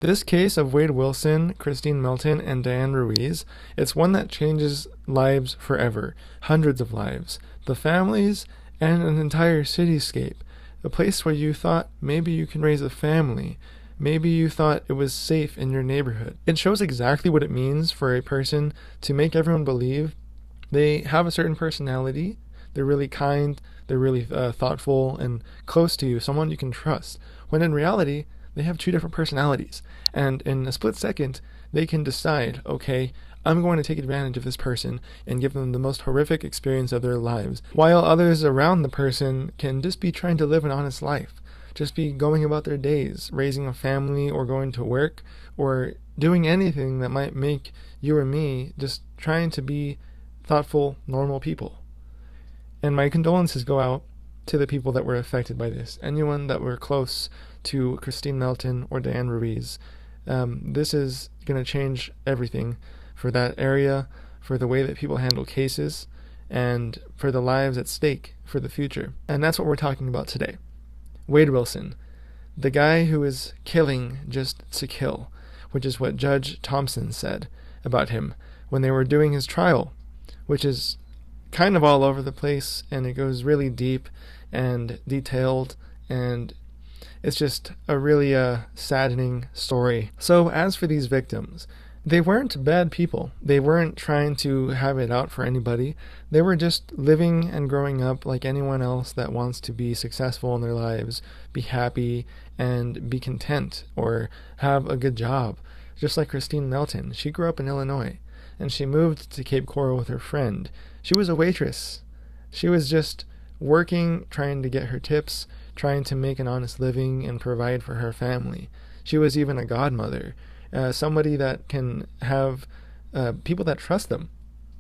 This case of Wade Wilson, Kristine Melton, and Diane Ruiz, it's one that changes lives forever, hundreds of lives, the families, and an entire cityscape. A place where you thought maybe you can raise a family, maybe you thought it was safe in your neighborhood. It shows exactly what it means for a person to make everyone believe they have a certain personality, they're really kind, they're really thoughtful and close to you, someone you can trust, when in reality, they have two different personalities. And in a split second, they can decide, okay, I'm going to take advantage of this person and give them the most horrific experience of their lives, while others around the person can just be trying to live an honest life, just be going about their days, raising a family or going to work or doing anything that might make you or me just trying to be thoughtful, normal people. And my condolences go out to the people that were affected by this, anyone that were close to Kristine Melton or Diane Ruiz. This is going to change everything for that area, for the way that people handle cases, and for the lives at stake for the future. And that's what we're talking about today. Wade Wilson, the guy who is killing just to kill, which is what Judge Thompson said about him when they were doing his trial, which is kind of all over the place, and it goes really deep and detailed, and it's just a really saddening story. So as for these victims, they weren't bad people. They weren't trying to have it out for anybody. They were just living and growing up like anyone else that wants to be successful in their lives, be happy, and be content, or have a good job. Just like Kristine Melton. She grew up in Illinois, and she moved to Cape Coral with her friend. She was a waitress. She was just working, trying to get her tips, trying to make an honest living and provide for her family. She was even a godmother, somebody that can have people that trust them,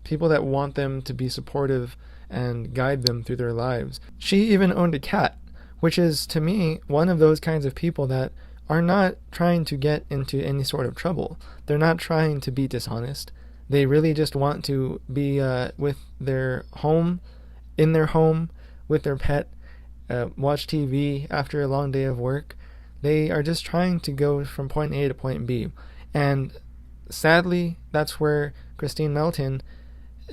people that want them to be supportive and guide them through their lives. She even owned a cat, which is, to me, one of those kinds of people that are not trying to get into any sort of trouble. They're not trying to be dishonest. They really just want to be with their home, in their home, with their pet, watch TV after a long day of work. They are just trying to go from point A to point B. And sadly, that's where Kristine Melton,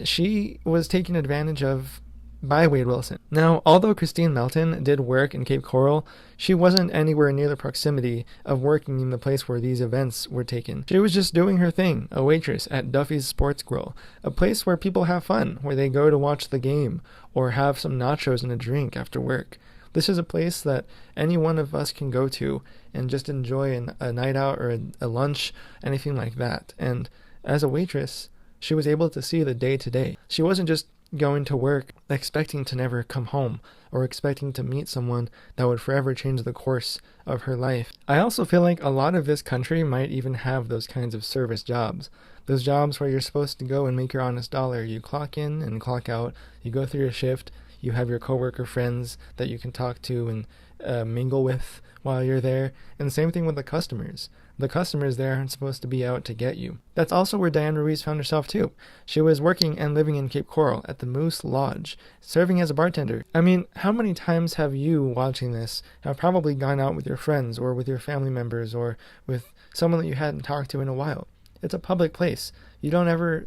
she was taken advantage of by Wade Wilson. Now, although Kristine Melton did work in Cape Coral, she wasn't anywhere near the proximity of working in the place where these events were taken. She was just doing her thing, a waitress at Duffy's Sports Grill, a place where people have fun, where they go to watch the game or have some nachos and a drink after work. This is a place that any one of us can go to and just enjoy a night out or a lunch, anything like that. And as a waitress, she was able to see the day-to-day. She wasn't just going to work expecting to never come home or expecting to meet someone that would forever change the course of her life. I also feel like a lot of this country might even have those kinds of service jobs. Those jobs where you're supposed to go and make your honest dollar. You clock in and clock out. You go through your shift. You have your coworker friends that you can talk to and mingle with while you're there. And the same thing with the customers. The customers there aren't supposed to be out to get you. That's also where Diane Ruiz found herself too. She was working and living in Cape Coral at the Moose Lodge, serving as a bartender. I mean, how many times have you, watching this, have probably gone out with your friends or with your family members or with someone that you hadn't talked to in a while? It's a public place. You don't ever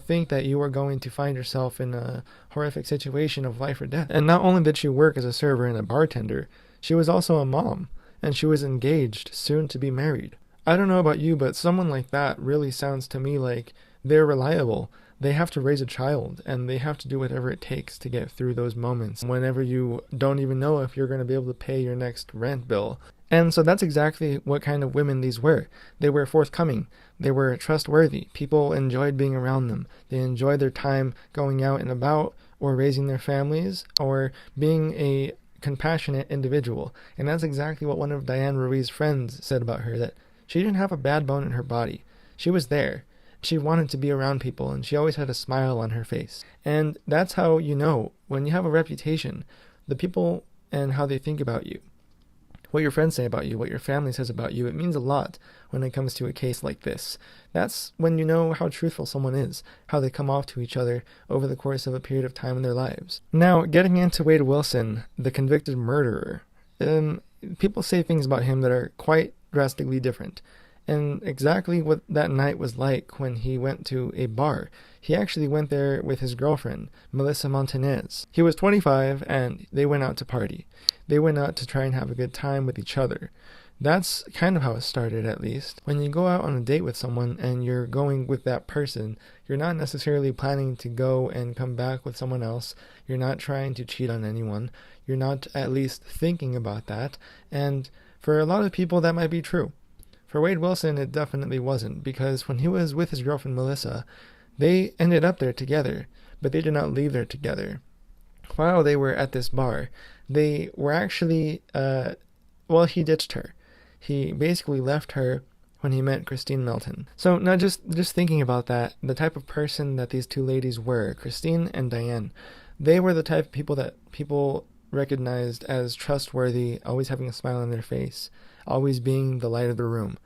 think that you are going to find yourself in a horrific situation of life or death. And not only did she work as a server and a bartender, she was also a mom, and she was engaged, soon to be married. I don't know about you, but someone like that really sounds to me like they're reliable. They have to raise a child, and they have to do whatever it takes to get through those moments whenever you don't even know if you're going to be able to pay your next rent bill. And so that's exactly what kind of women these were. They were forthcoming. They were trustworthy. People enjoyed being around them. They enjoyed their time going out and about or raising their families or being a compassionate individual. And that's exactly what one of Diane Ruiz's friends said about her, that she didn't have a bad bone in her body. She was there. She wanted to be around people, and she always had a smile on her face. And that's how you know, when you have a reputation, the people and how they think about you, what your friends say about you, what your family says about you, it means a lot when it comes to a case like this. That's when you know how truthful someone is, how they come off to each other over the course of a period of time in their lives. Now, getting into Wade Wilson, the convicted murderer, people say things about him that are quite drastically different. and exactly what that night was like when he went to a bar. He actually went there with his girlfriend, Melissa Montanez. He was 25, and they went out to party. They went out to try and have a good time with each other. That's kind of how it started, at least. When you go out on a date with someone and you're going with that person, you're not necessarily planning to go and come back with someone else. You're not trying to cheat on anyone. You're not at least thinking about that. And for a lot of people, that might be true. For Wade Wilson, it definitely wasn't, because when he was with his girlfriend Melissa, they ended up there together, but they did not leave there together. While they were at this bar, they were actually, he ditched her. He basically left her when he met Kristine Melton. So now just thinking about that, the type of person that these two ladies were, Kristine and Diane, they were the type of people that people recognized as trustworthy, always having a smile on their face, always being the light of the room.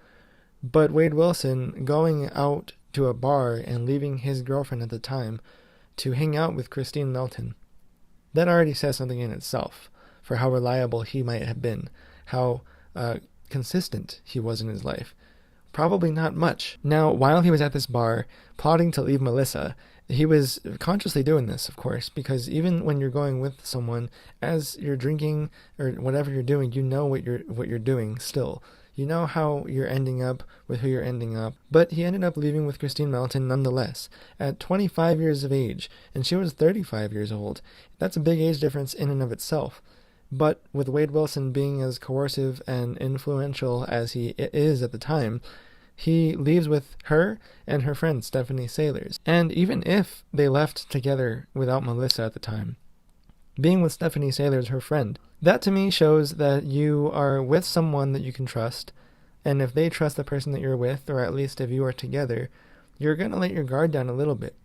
But Wade Wilson going out to a bar and leaving his girlfriend at the time to hang out with Kristine Melton, that already says something in itself for how reliable he might have been, how consistent he was in his life. Probably not much. Now, while he was at this bar, plotting to leave Melissa, he was consciously doing this, of course, because even when you're going with someone, as you're drinking or whatever you're doing, you know what you're doing still. You know how you're ending up with who you're ending up. But he ended up leaving with Kristine Melton nonetheless, at 25 years of age, and she was 35 years old. That's a big age difference in and of itself. But with Wade Wilson being as coercive and influential as he is at the time, he leaves with her and her friend Stephanie Sailors. And even if they left together without Melissa at the time, being with Stephanie Sailors, her friend, that to me shows that you are with someone that you can trust, and if they trust the person that you're with, or at least if you are together, you're going to let your guard down a little bit.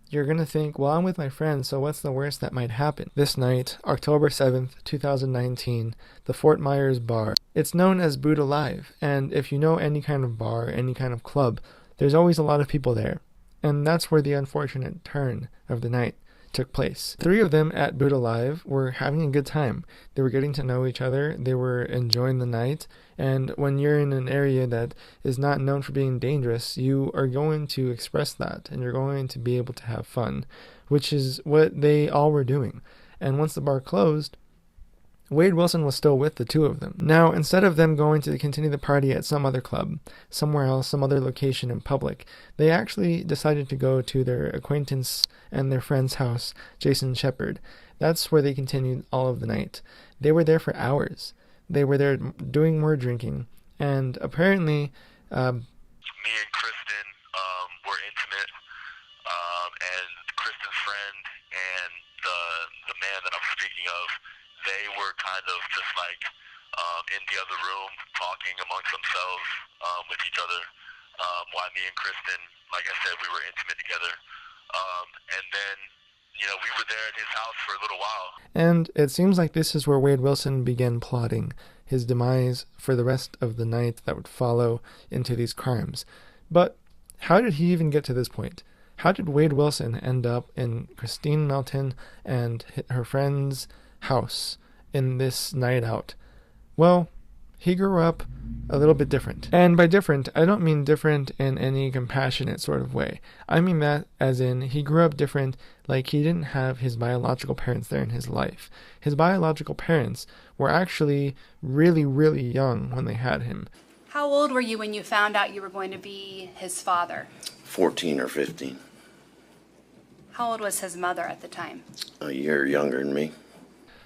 You're going to think, well, I'm with my friend, so what's the worst that might happen? This night, October 7th, 2019, the Fort Myers Bar. It's known as Buddha Live, and if you know any kind of bar, any kind of club, there's always a lot of people there. And that's where the unfortunate turn of the night took place. 3 of them at Buddha Live were having a good time. They were getting to know each other, they were enjoying the night, and when you're in an area that is not known for being dangerous, you are going to express that, and you're going to be able to have fun, which is what they all were doing. And once the bar closed, Wade Wilson was still with the 2 of them. Now, instead of them going to continue the party at some other club, somewhere else, some other location in public, they actually decided to go to their acquaintance and their friend's house, Jason Shepard. That's where they continued all of the night. They were there for hours. They were there doing more drinking, and apparently me and Kristen were intimate, and Kristen's friend and the man that I'm speaking of, they were kind of just like in the other room talking amongst themselves with each other, while me and Kristen, like I said, we were intimate together. And then, we were there at his house for a little while. And it seems like this is where Wade Wilson began plotting his demise for the rest of the night that would follow into these crimes. But how did he even get to this point? How did Wade Wilson end up in Kristine Melton and her friend's house in this night out? Well, he grew up a little bit different. And by different, I don't mean different in any compassionate sort of way. I mean that as in he grew up different, like he didn't have his biological parents there in his life. His biological parents were actually really, really young when they had him. How old were you when you found out you were going to be his father? 14 or 15. How old was his mother at the time? A year younger than me.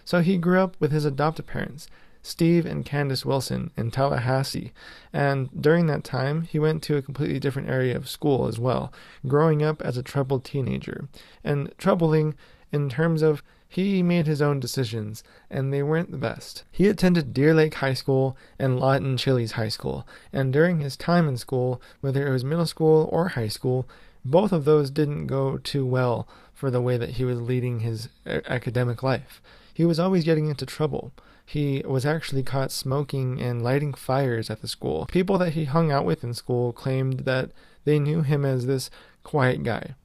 So he grew up with his adoptive parents, Steve and Candace Wilson, in Tallahassee, and during that time he went to a completely different area of school as well, growing up as a troubled teenager. And troubling in terms of he made his own decisions, and they weren't the best. He attended Deer Lake High School and Lawton Chili's High School, and during his time in school, whether it was middle school or high school, both of those didn't go too well for the way that he was leading his academic life. He was always getting into trouble. He was actually caught smoking and lighting fires at the school. People that he hung out with in school claimed that they knew him as this quiet guy.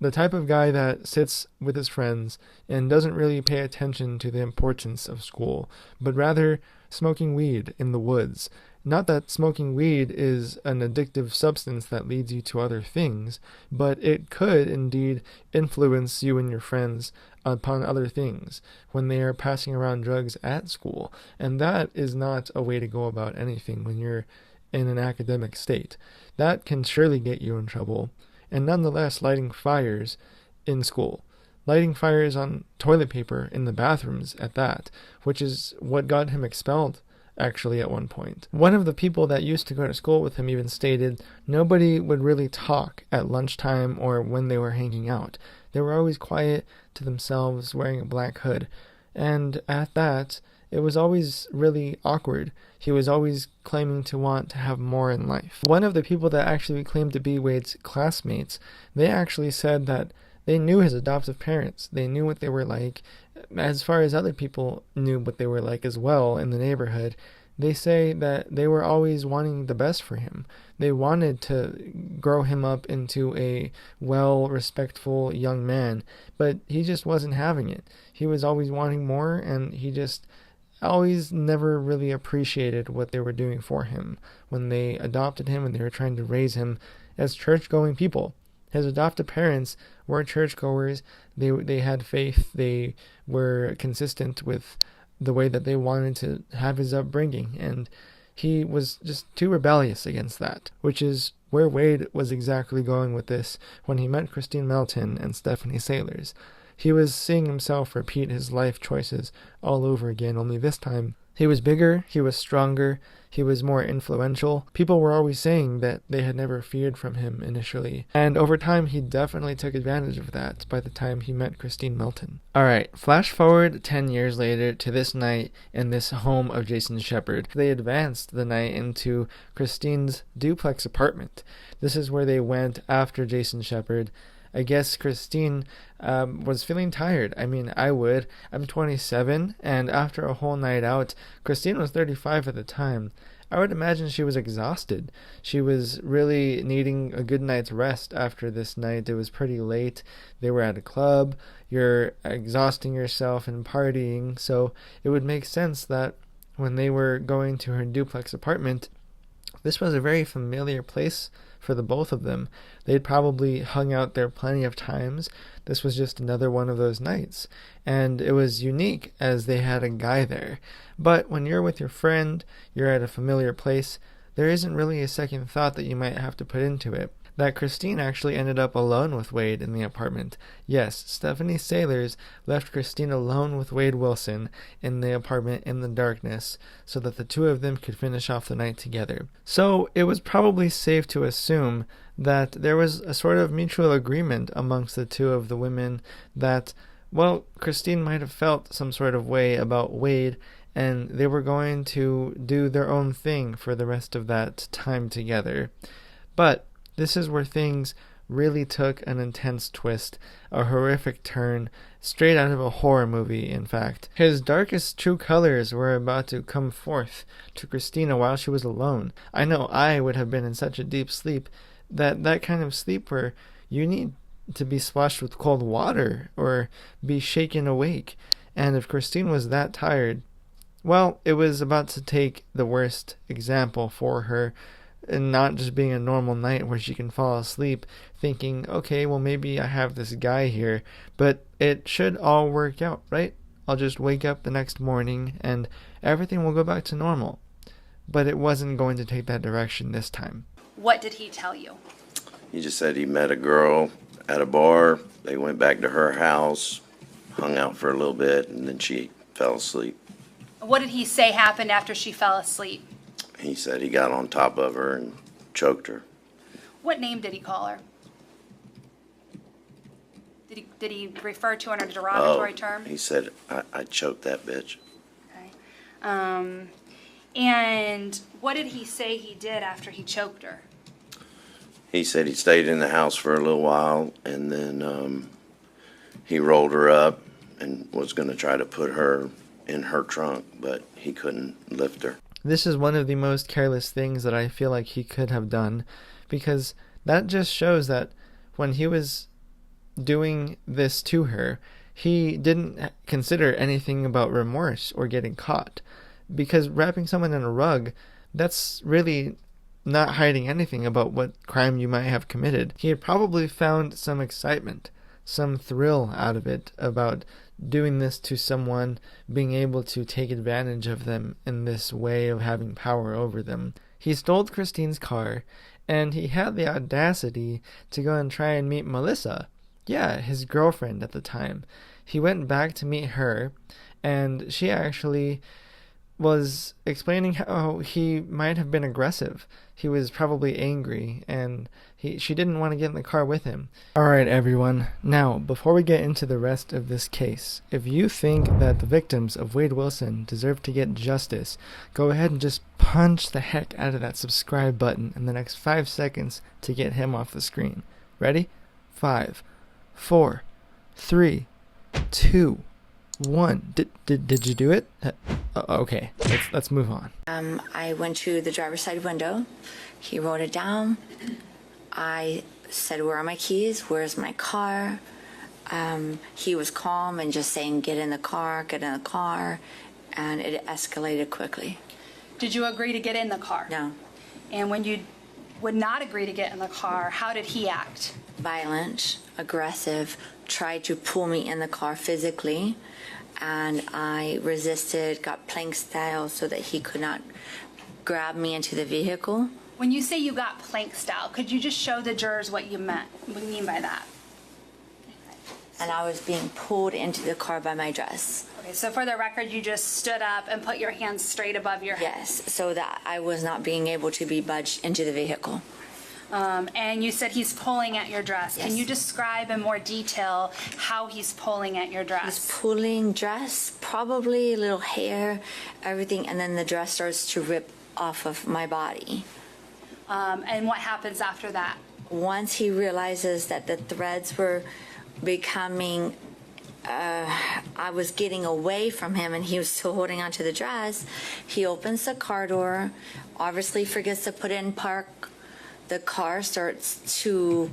The type of guy that sits with his friends and doesn't really pay attention to the importance of school, but rather smoking weed in the woods, Not that smoking weed is an addictive substance that leads you to other things, but it could indeed influence you and your friends upon other things when they are passing around drugs at school. And that is not a way to go about anything when you're in an academic state. That can surely get you in trouble. And nonetheless, lighting fires in school. Lighting fires on toilet paper in the bathrooms at that, which is what got him expelled, actually, at one point. One of the people that used to go to school with him even stated nobody would really talk at lunchtime or when they were hanging out. They were always quiet to themselves, wearing a black hood. And at that, it was always really awkward. He was always claiming to want to have more in life. One of the people that actually claimed to be Wade's classmates, they actually said that they knew his adoptive parents. They knew what they were like, as far as other people knew what they were like as well in the neighborhood. They say that they were always wanting the best for him. They wanted to grow him up into a well, respectful young man, but he just wasn't having it. He was always wanting more, and he just always never really appreciated what they were doing for him when they adopted him and they were trying to raise him as church-going people. His adoptive parents were churchgoers. They had faith. They were consistent with the way that they wanted to have his upbringing, and he was just too rebellious against that, which is where Wade was exactly going with this when he met Kristine Melton and Stephanie Sailors. He was seeing himself repeat his life choices all over again, only this time he was bigger, he was stronger, he was more influential. People were always saying that they had never feared from him initially, and over time he definitely took advantage of that by the time he met Kristine Melton. Alright, flash forward 10 years later to this night in this home of Jason Shepard. They advanced the night into Kristine's duplex apartment. This is where they went after Jason Shepard. I guess Kristine was feeling tired. I mean, I would. I'm 27, and after a whole night out, Kristine was 35 at the time. I would imagine she was exhausted. She was really needing a good night's rest after this night. It was pretty late. They were at a club. You're exhausting yourself and partying, so it would make sense that when they were going to her duplex apartment, this was a very familiar place for the both of them. They'd probably hung out there plenty of times. This was just another one of those nights, and it was unique as they had a guy there. But when you're with your friend, you're at a familiar place, there isn't really a second thought that you might have to put into it. That Kristine actually ended up alone with Wade in the apartment. Yes, Stephanie Sailors left Kristine alone with Wade Wilson in the apartment in the darkness so that the two of them could finish off the night together. So it was probably safe to assume that there was a sort of mutual agreement amongst the two of the women that, well, Kristine might have felt some sort of way about Wade, and they were going to do their own thing for the rest of that time together. But this is where things really took an intense twist, a horrific turn, straight out of a horror movie, in fact. His darkest true colors were about to come forth to Christina while she was alone. I know I would have been in such a deep sleep, that kind of sleep where you need to be splashed with cold water or be shaken awake. And if Kristine was that tired, well, it was about to take the worst example for her, and not just being a normal night where she can fall asleep thinking, okay, well, maybe I have this guy here, but it should all work out, right? I'll just wake up the next morning and everything will go back to normal. But it wasn't going to take that direction this time. What did he tell you? He just said he met a girl at a bar. They went back to her house, hung out for a little bit, and then she fell asleep. What did he say happened after she fell asleep? He said he got on top of her and choked her. What name did he call her? Did he refer to her in a derogatory term? He said, I choked that bitch. Okay. And what did he say he did after he choked her? He said he stayed in the house for a little while, and then he rolled her up and was going to try to put her in her trunk, but he couldn't lift her. This is one of the most careless things that I feel like he could have done, because that just shows that when he was doing this to her, he didn't consider anything about remorse or getting caught. Because wrapping someone in a rug, That's really not hiding anything about what crime you might have committed. He had probably found some excitement, some thrill out of it, about doing this to someone, being able to take advantage of them in this way of having power over them. He stole Kristine's car, and he had the audacity to go and try and meet Melissa. Yeah, his girlfriend at the time. He went back to meet her, and she actually was explaining how he might have been aggressive. He was probably angry, and she didn't want to get in the car with him. Alright, everyone. Now, before we get into the rest of this case, if you think that the victims of Wade Wilson deserve to get justice, go ahead and just punch the heck out of that subscribe button in the next 5 seconds to get him off the screen. Ready? 5, 4, 3, 2, 1. Did you do it? Okay, let's move on. I went to the driver's side window. He wrote it down. I said, "Where are my keys? Where's my car?" He was calm and just saying, get in the car," and it escalated quickly. Did you agree to get in the car? No. And when you would not agree to get in the car, how did he act? Violent, aggressive, tried to pull me in the car physically, and I resisted, got plank style so that he could not grab me into the vehicle. When you say you got plank style, could you just show the jurors what you mean by that? And I was being pulled into the car by my dress. Okay, so for the record, you just stood up and put your hands straight above your head. Yes, so that I was not being able to be budged into the vehicle. And you said he's pulling at your dress. Yes. Can you describe in more detail how he's pulling at your dress? He's pulling dress, probably a little hair, everything, and then the dress starts to rip off of my body. And what happens after that? Once he realizes that the threads were becoming, I was getting away from him and he was still holding onto the dress, he opens the car door, obviously forgets to put it in park. The car starts to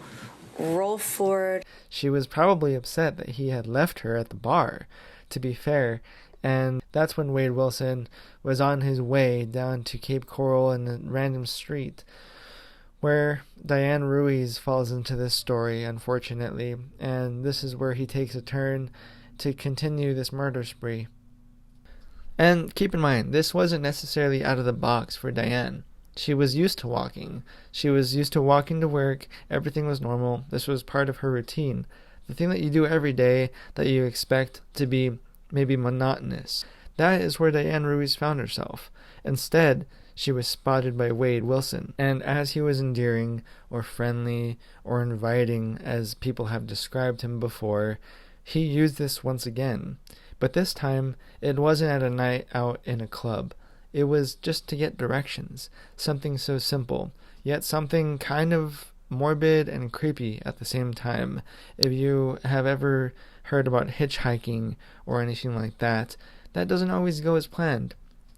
roll forward. She was probably upset that he had left her at the bar, to be fair, and that's when Wade Wilson was on his way down to Cape Coral in a random street, where Diane Ruiz falls into this story, unfortunately, and this is where he takes a turn to continue this murder spree. And keep in mind, this wasn't necessarily out of the box for Diane. She was used to walking. She was used to walking to work. Everything was normal. This was part of her routine. The thing that you do every day that you expect to be maybe monotonous. That is where Diane Ruiz found herself. Instead, she was spotted by Wade Wilson. And as he was endearing or friendly or inviting, as people have described him before, he used this once again. But this time, it wasn't at a night out in a club. It was just to get directions, something so simple, yet something kind of morbid and creepy at the same time. If you have ever heard about hitchhiking or anything like that, that doesn't always go as planned.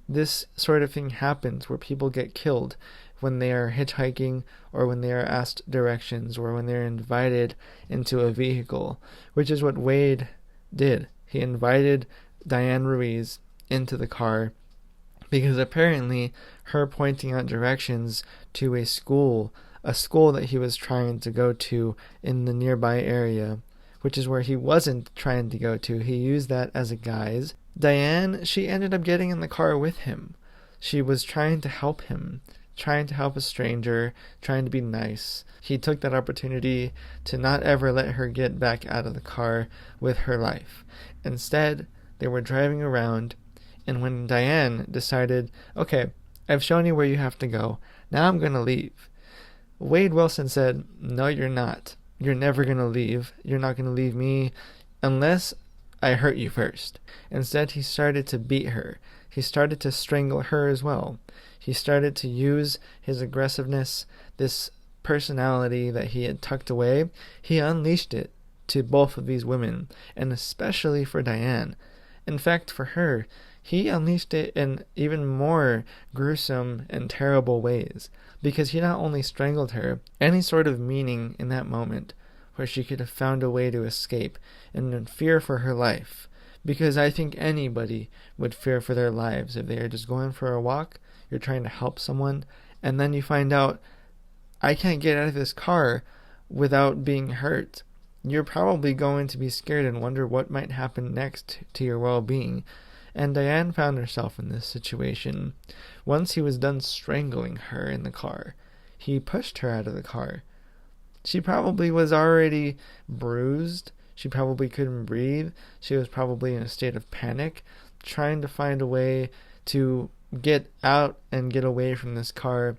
This sort of thing happens where people get killed when they are hitchhiking or when they are asked directions or when they're invited into a vehicle, which is what Wade did. He invited Diane Ruiz into the car because apparently her pointing out directions to a school that he was trying to go to in the nearby area, which is where he wasn't trying to go to. He used that as a guise. Diane, she ended up getting in the car with him. She was trying to help him, trying to help a stranger, trying to be nice. He took that opportunity to not ever let her get back out of the car with her life. Instead, they were driving around, and when Diane decided, okay, I've shown you where you have to go, now I'm going to leave, Wade Wilson said, no, you're not. You're never going to leave. You're not going to leave me unless I hurt you first. Instead, he started to beat her. He started to strangle her as well. He started to use his aggressiveness, this personality that he had tucked away. He unleashed it to both of these women, and especially for Diane. In fact, for her, he unleashed it in even more gruesome and terrible ways, because he not only strangled her, any sort of meaning in that moment where she could have found a way to escape and in fear for her life, because I think anybody would fear for their lives if they are just going for a walk, you're trying to help someone, and then you find out, I can't get out of this car without being hurt. You're probably going to be scared and wonder what might happen next to your well-being. And Diane found herself in this situation. Once he was done strangling her in the car, he pushed her out of the car. She probably was already bruised. She probably couldn't breathe. She was probably in a state of panic, trying to find a way to get out and get away from this car,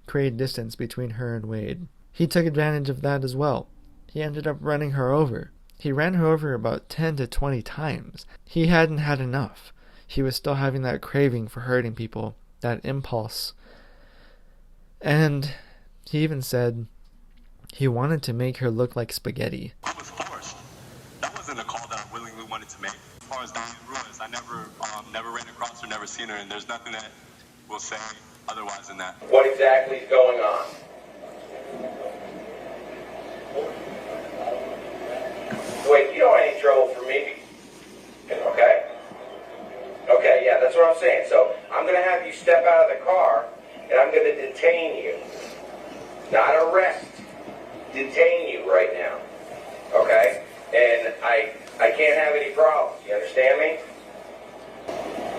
create distance between her and Wade. He took advantage of that as well. He ended up running her over. He ran her over about 10 to 20 times. He hadn't had enough. He was still having that craving for hurting people, that impulse. And he even said he wanted to make her look like spaghetti. I was forced. That wasn't a call that I willingly wanted to make. As far as Diane Ruiz, I never ran across her, never seen her, and there's nothing that will say otherwise than that. What exactly is going on? Wait, you don't want any trouble for me, okay? Okay, yeah, that's what I'm saying. So I'm going to have you step out of the car, and I'm going to detain you. Not arrest. Detain you right now, okay? And I can't have any problems. You understand me?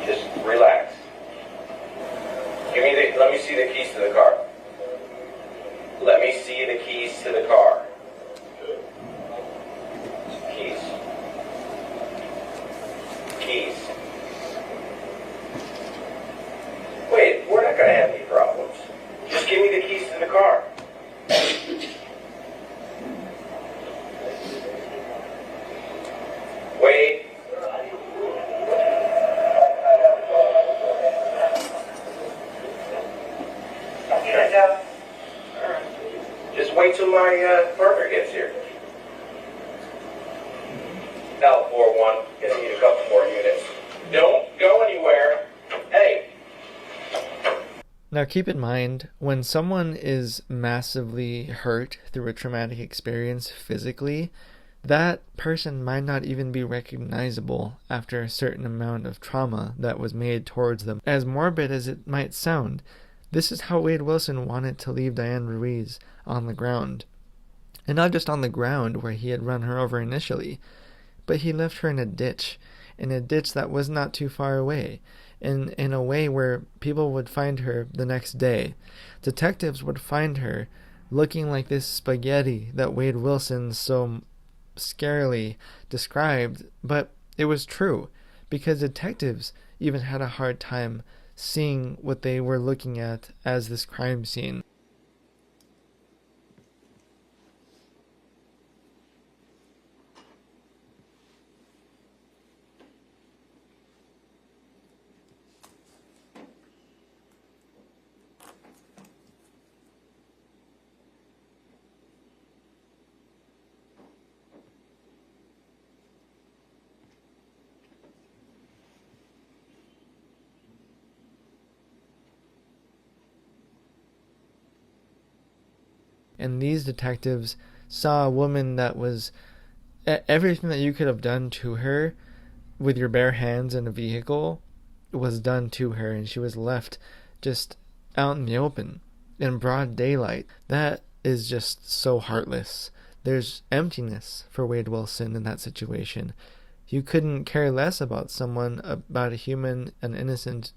Just relax. Let me see the keys to the car. Let me see the keys to the car. Keys. Keys. Wait, we're not going to have any problems. Just give me the keys to the car. Wait. Just wait till my partner gets here. L41, gonna need a couple more units. Don't go anywhere. Hey. Now keep in mind, when someone is massively hurt through a traumatic experience physically, that person might not even be recognizable after a certain amount of trauma that was made towards them. As morbid as it might sound, this is how Wade Wilson wanted to leave Diane Ruiz on the ground. And not just on the ground where he had run her over initially, but he left her in a ditch that was not too far away, in a way where people would find her the next day. Detectives would find her looking like this spaghetti that Wade Wilson so scarily described, but it was true, because detectives even had a hard time seeing what they were looking at as this crime scene. And these detectives saw a woman that was everything that you could have done to her with your bare hands in a vehicle was done to her, and she was left just out in the open in broad daylight. That is just so heartless. There's emptiness for Wade Wilson in that situation. You couldn't care less about someone, about a human, an innocent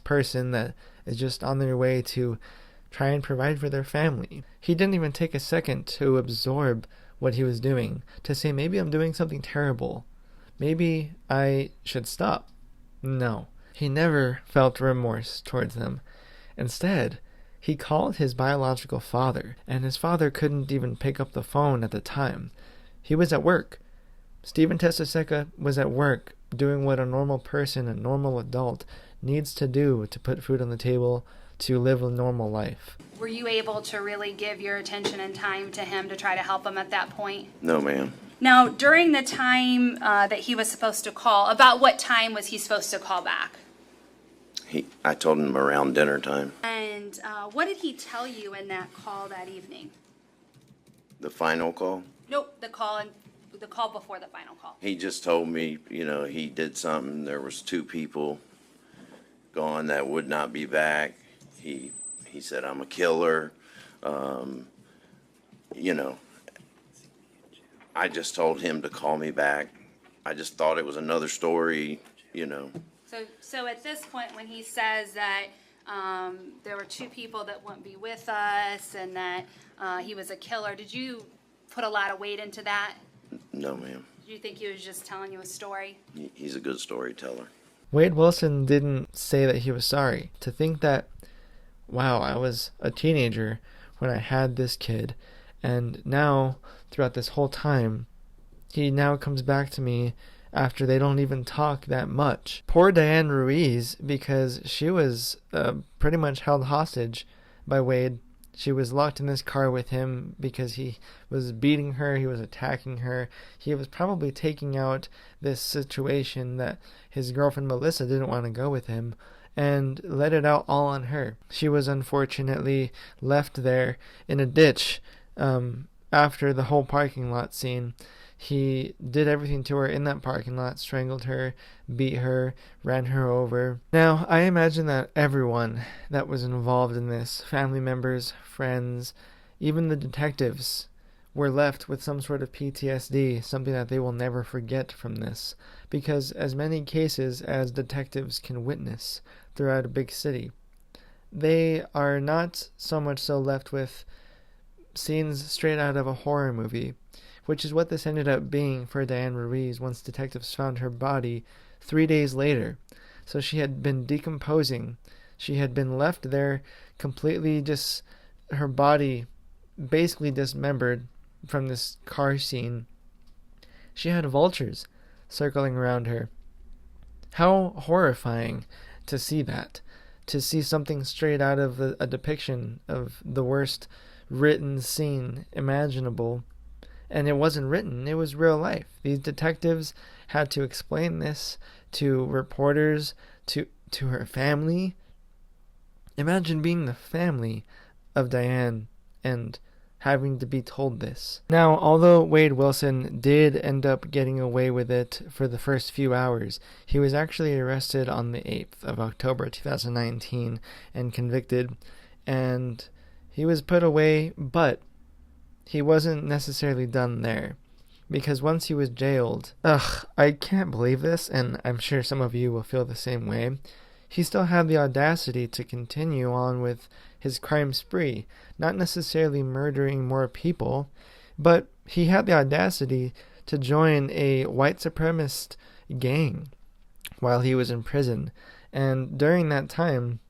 person that is just on their way to try and provide for their family. He didn't even take a second to absorb what he was doing, to say, maybe I'm doing something terrible. Maybe I should stop. No. He never felt remorse towards them. Instead, he called his biological father, and his father couldn't even pick up the phone at the time. He was at work. Stephen Testaseca was at work, doing what a normal person, a normal adult, needs to do to put food on the table, to live a normal life. Were you able to really give your attention and time to him to try to help him at that point? No, ma'am. Now, during the time that he was supposed to call, about what time was he supposed to call back? I told him around dinner time. And what did he tell you in that call that evening? The final call? Nope, the call the call before the final call? He just told me, he did something. There was 2 people gone that would not be back. He said, I'm a killer. I just told him to call me back. I just thought it was another story. So at this point, when he says that there were 2 people that wouldn't be with us and that he was a killer, did you put a lot of weight into that? No, ma'am. Do you think he was just telling you a story? He's a good storyteller. Wade Wilson didn't say that he was sorry. To think that, wow, I was a teenager when I had this kid, and now, throughout this whole time, he now comes back to me after they don't even talk that much. Poor Diane Ruiz, because she was pretty much held hostage by Wade. She was locked in this car with him because he was beating her, he was attacking her. He was probably taking out this situation that his girlfriend Melissa didn't want to go with him and let it out all on her. She was unfortunately left there in a ditch after the whole parking lot scene. He did everything to her in that parking lot, strangled her, beat her, ran her over. Now, I imagine that everyone that was involved in this, family members, friends, even the detectives, were left with some sort of PTSD, something that they will never forget from this. Because as many cases as detectives can witness throughout a big city, they are not so much so left with scenes straight out of a horror movie, which is what this ended up being for Diane Ruiz once detectives found her body 3 days later. So she had been decomposing. She had been left there completely just, her body basically dismembered from this car scene. She had vultures circling around her. How horrifying to see that. To see something straight out of a depiction of the worst written scene imaginable. And it wasn't written, it was real life. These detectives had to explain this to reporters, to her family. Imagine being the family of Diane and having to be told this. Now, although Wade Wilson did end up getting away with it for the first few hours, he was actually arrested on the 8th of October 2019 and convicted, and he was put away, but he wasn't necessarily done there, because once he was jailed, I can't believe this, and I'm sure some of you will feel the same way, he still had the audacity to continue on with his crime spree, not necessarily murdering more people, but he had the audacity to join a white supremacist gang while he was in prison, and during that time,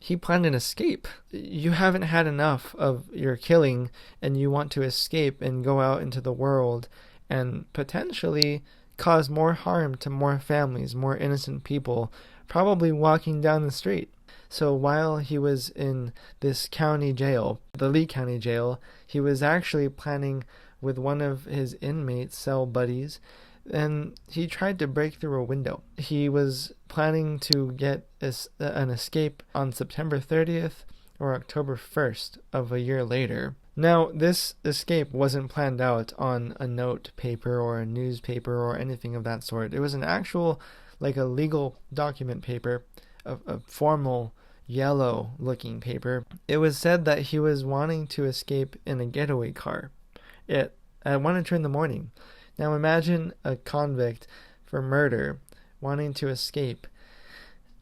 he planned an escape. You haven't had enough of your killing and you want to escape and go out into the world and potentially cause more harm to more families, more innocent people, probably walking down the street. So while he was in this county jail, the Lee County Jail, he was actually planning with one of his inmate cell buddies, and he tried to break through a window. He was planning to get an escape on September 30th or October 1st of a year later. Now, this escape wasn't planned out on a note paper or a newspaper or anything of that sort. It was an actual, like a legal document paper, a formal yellow-looking paper. It was said that he was wanting to escape in a getaway car at 1:00 in the morning. Now imagine a convict for murder wanting to escape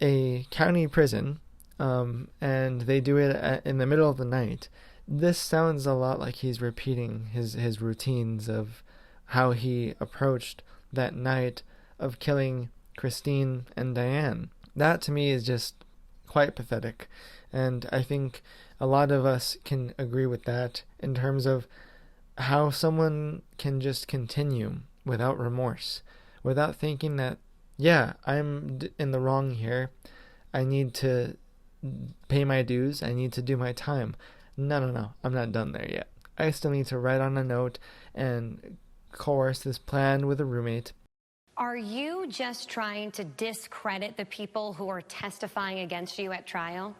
a county prison, and they do it in the middle of the night. This sounds a lot like he's repeating his routines of how he approached that night of killing Kristine and Diane. That to me is just quite pathetic, and I think a lot of us can agree with that in terms of how someone can just continue without remorse, without thinking that, yeah, I'm in the wrong here, I need to pay my dues, I need to do my time. No, I'm not done there yet. I still need to write on a note and coerce this plan with a roommate. Are you just trying to discredit the people who are testifying against you at trial?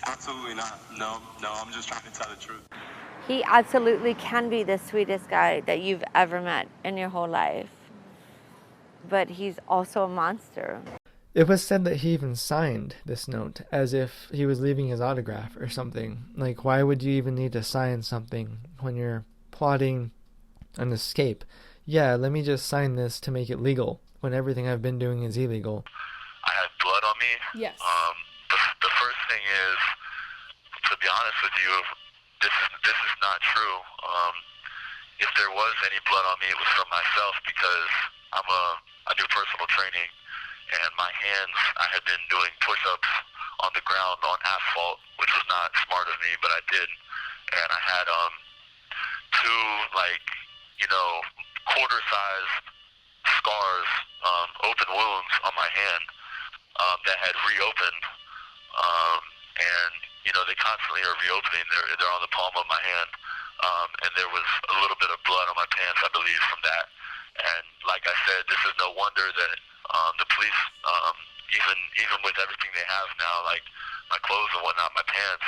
Absolutely not. No, I'm just trying to tell the truth. He absolutely can be the sweetest guy that you've ever met in your whole life. But he's also a monster. It was said that he even signed this note as if he was leaving his autograph or something. Like, why would you even need to sign something when you're plotting an escape? Yeah, let me just sign this to make it legal when everything I've been doing is illegal. I had blood on me. Yes. The first thing is, to be honest with you, this is not true. If there was any blood on me, it was from myself because I do personal training, and my hands, I had been doing push-ups on the ground on asphalt, which was not smart of me, but I did. And I had two, quarter-sized scars, open wounds on my hand that had reopened. And, they constantly are reopening. They're on the palm of my hand. And there was a little bit of blood on my pants, I believe, from that. And like I said, this is no wonder that the police, even with everything they have now, like my clothes and whatnot, my pants,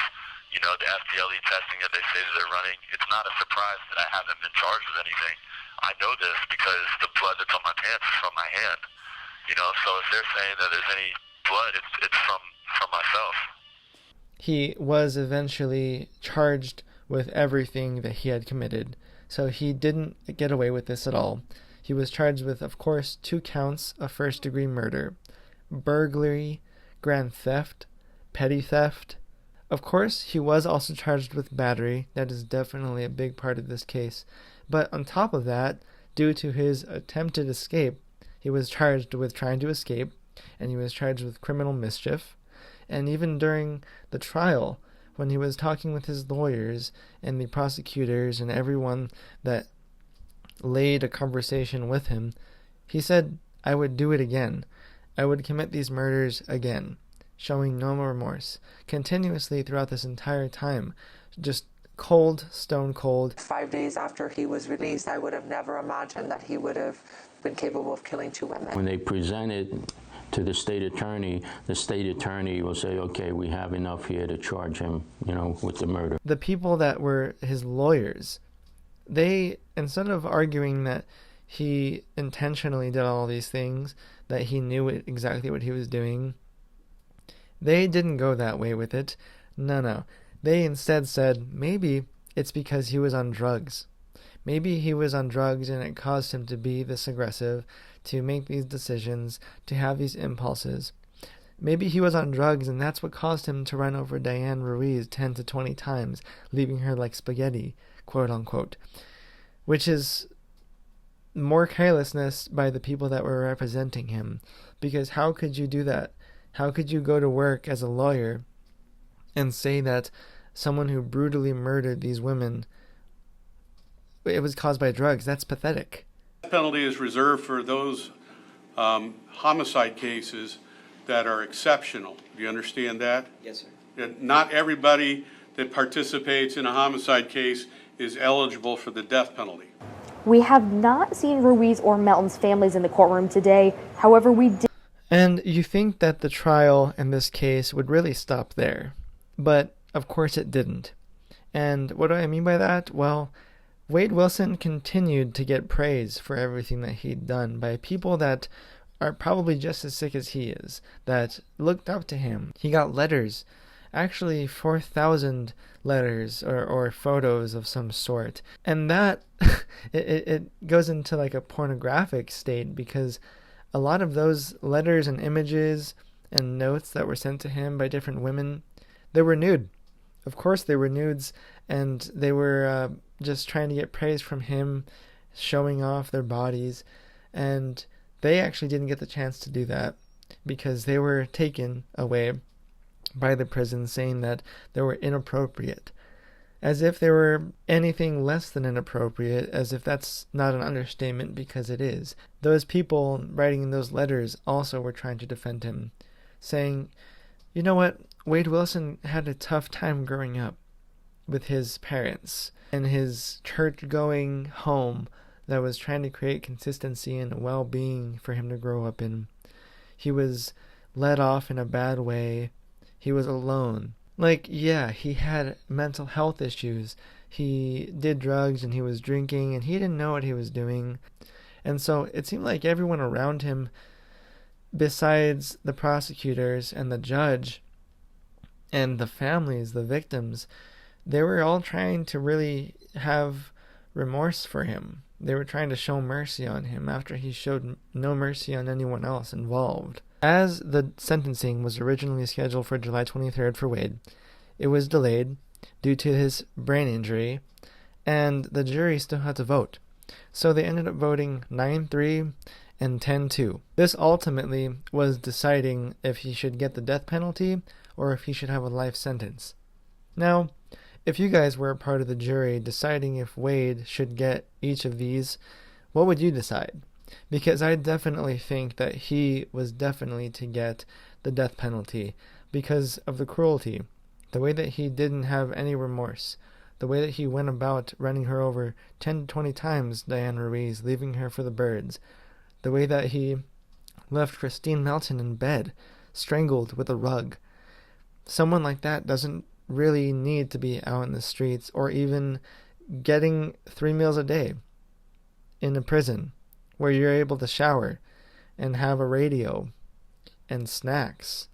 the FDLE testing that they say that they're running, it's not a surprise that I haven't been charged with anything. I know this because the blood that's on my pants is from my hand. So if they're saying that there's any blood, it's from myself. He was eventually charged with everything that he had committed, so he didn't get away with this at all. He was charged with, of course, 2 counts of first-degree murder, burglary, grand theft, petty theft. Of course, he was also charged with battery. That is definitely a big part of this case. But on top of that, due to his attempted escape, he was charged with trying to escape, and he was charged with criminal mischief. And even during the trial, when he was talking with his lawyers and the prosecutors and everyone that laid a conversation with him, he said, I would do it again. I would commit these murders again, showing no remorse, continuously throughout this entire time, just cold, stone cold. 5 days after he was released, I would have never imagined that he would have been capable of killing 2 women. When they present it to the state attorney will say, okay, we have enough here to charge him, with the murder. The people that were his lawyers, they, instead of arguing that he intentionally did all these things, that he knew exactly what he was doing, they didn't go that way with it. No. They instead said, maybe it's because he was on drugs. Maybe he was on drugs and it caused him to be this aggressive, to make these decisions, to have these impulses. Maybe he was on drugs and that's what caused him to run over Diane Ruiz 10 to 20 times, leaving her like spaghetti, quote unquote. Which is more carelessness by the people that were representing him. Because how could you do that? How could you go to work as a lawyer and say that someone who brutally murdered these women, it was caused by drugs? That's pathetic. The penalty is reserved for those homicide cases that are exceptional. Do you understand that? Yes, sir. Not everybody that participates in a homicide case is eligible for the death penalty. We have not seen Ruiz or Melton's families in the courtroom today. However, we did. And you think that the trial in this case would really stop there. But, of course, it didn't. And what do I mean by that? Well, Wade Wilson continued to get praise for everything that he'd done by people that are probably just as sick as he is, that looked up to him. He got letters, actually 4,000 letters or photos of some sort. And that, it goes into like a pornographic state, because a lot of those letters and images and notes that were sent to him by different women, they were nude. Of course they were nudes, and they were just trying to get praise from him, showing off their bodies, and they actually didn't get the chance to do that because they were taken away by the prison, saying that they were inappropriate, as if they were anything less than inappropriate, as if that's not an understatement, because it is. Those people writing those letters also were trying to defend him, saying, you know what, Wade Wilson had a tough time growing up with his parents and his church-going home that was trying to create consistency and well-being for him to grow up in. He was led off in a bad way. He was alone. Like, yeah, he had mental health issues. he did drugs and he was drinking and he didn't know what he was doing. And so it seemed like everyone around him, besides the prosecutors and the judge and the families, the victims, they were all trying to really have remorse for him. They were trying to show mercy on him after he showed no mercy on anyone else involved. As the sentencing was originally scheduled for July 23rd for Wade, it was delayed due to his brain injury, and the jury still had to vote. So they ended up voting 9-3 and 10-2. This ultimately was deciding if he should get the death penalty or if he should have a life sentence. Now, if you guys were a part of the jury deciding if Wade should get each of these, what would you decide? Because I definitely think that he was definitely to get the death penalty because of the cruelty, the way that he didn't have any remorse, the way that he went about running her over 10 to 20 times, Diane Ruiz, leaving her for the birds, the way that he left Kristine Melton in bed, strangled with a rug. Someone like that doesn't really need to be out in the streets or even getting 3 meals a day in a prison where you're able to shower and have a radio and snacks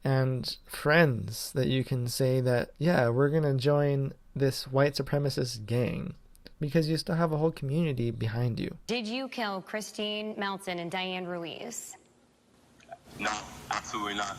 and friends that you can say that, yeah, we're going to join this white supremacist gang, because you still have a whole community behind you. Did you kill Kristine Melton and Diane Ruiz? No, absolutely not.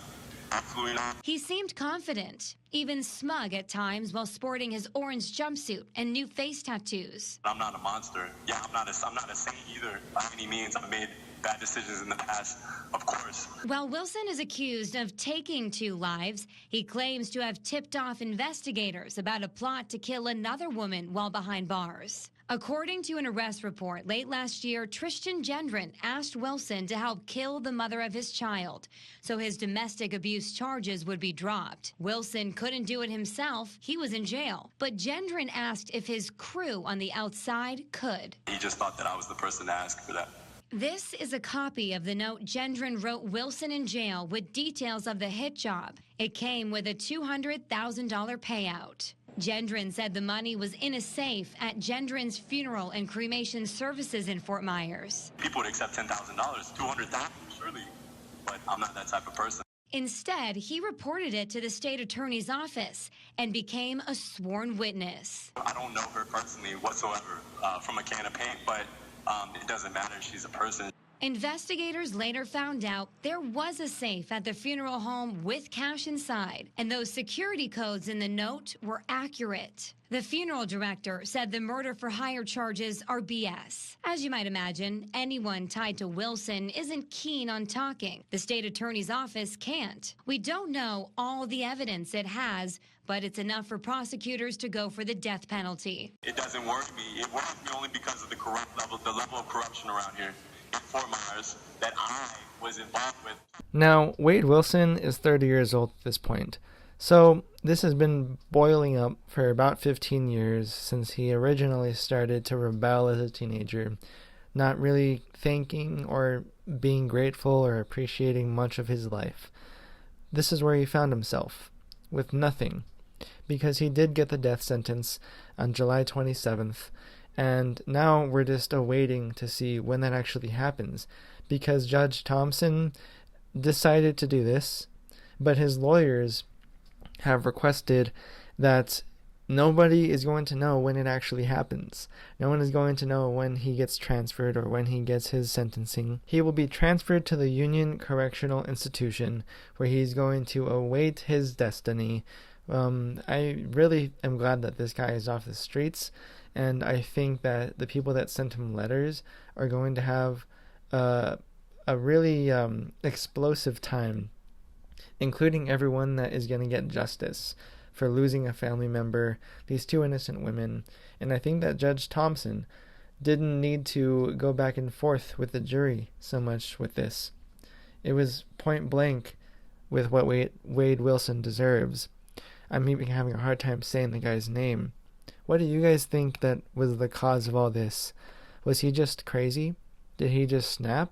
Absolutely not. He seemed confident, even smug at times while sporting his orange jumpsuit and new face tattoos. I'm not a monster. Yeah, I'm not a saint either by any means. I've made bad decisions in the past, of course. While Wilson is accused of taking 2 lives, he claims to have tipped off investigators about a plot to kill another woman while behind bars. According to an arrest report late last year, Tristan Gendron asked Wilson to help kill the mother of his child so his domestic abuse charges would be dropped. Wilson couldn't do it himself. He was in jail. But Gendron asked if his crew on the outside could. He just thought that I was the person to ask for that. This is a copy of the note Gendron wrote Wilson in jail with details of the hit job. It came with a $200,000 payout. Gendron said the money was in a safe at Gendron's funeral and cremation services in Fort Myers. People would accept $10,000, $200,000, surely, but I'm not that type of person. Instead, he reported it to the state attorney's office and became a sworn witness. I don't know her personally whatsoever from a can of paint, but it doesn't matter. She's a person. Investigators later found out there was a safe at the funeral home with cash inside, and those security codes in the note were accurate. The funeral director said the murder-for-hire charges are BS. As you might imagine, anyone tied to Wilson isn't keen on talking. The state attorney's office can't. We don't know all the evidence it has, but it's enough for prosecutors to go for the death penalty. It doesn't worry me. It worries me only because of the level of corruption around here in Fort Myers that I was involved with. Now, Wade Wilson is 30 years old at this point. So this has been boiling up for about 15 years since he originally started to rebel as a teenager, not really thanking or being grateful or appreciating much of his life. This is where he found himself, with nothing, because he did get the death sentence on July 27th, and now we're just awaiting to see when that actually happens, because Judge Thompson decided to do this, but his lawyers have requested that nobody is going to know when it actually happens. No one is going to know when he gets transferred or when he gets his sentencing. He will be transferred to the Union Correctional Institution, where he's going to await his destiny. I really am glad that this guy is off the streets, and I think that the people that sent him letters are going to have a really explosive time, including everyone that is going to get justice for losing a family member, these 2 innocent women. And I think that Judge Thompson didn't need to go back and forth with the jury so much with this. It was point blank with what Wade Wilson deserves. I'm even having a hard time saying the guy's name. What do you guys think that was the cause of all this? Was he just crazy? Did he just snap?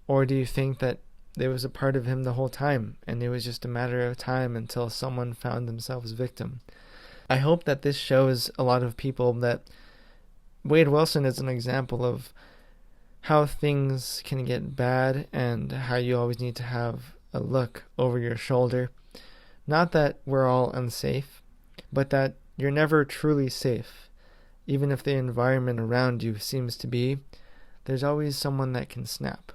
Or do you think that there was a part of him the whole time, and it was just a matter of time until someone found themselves victim? I hope that this shows a lot of people that Wade Wilson is an example of how things can get bad and how you always need to have a look over your shoulder. Not that we're all unsafe, but that you're never truly safe. Even if the environment around you seems to be, there's always someone that can snap,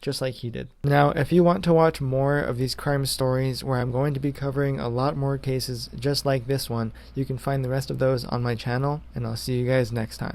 just like he did. Now, if you want to watch more of these crime stories where I'm going to be covering a lot more cases just like this one, you can find the rest of those on my channel, and I'll see you guys next time.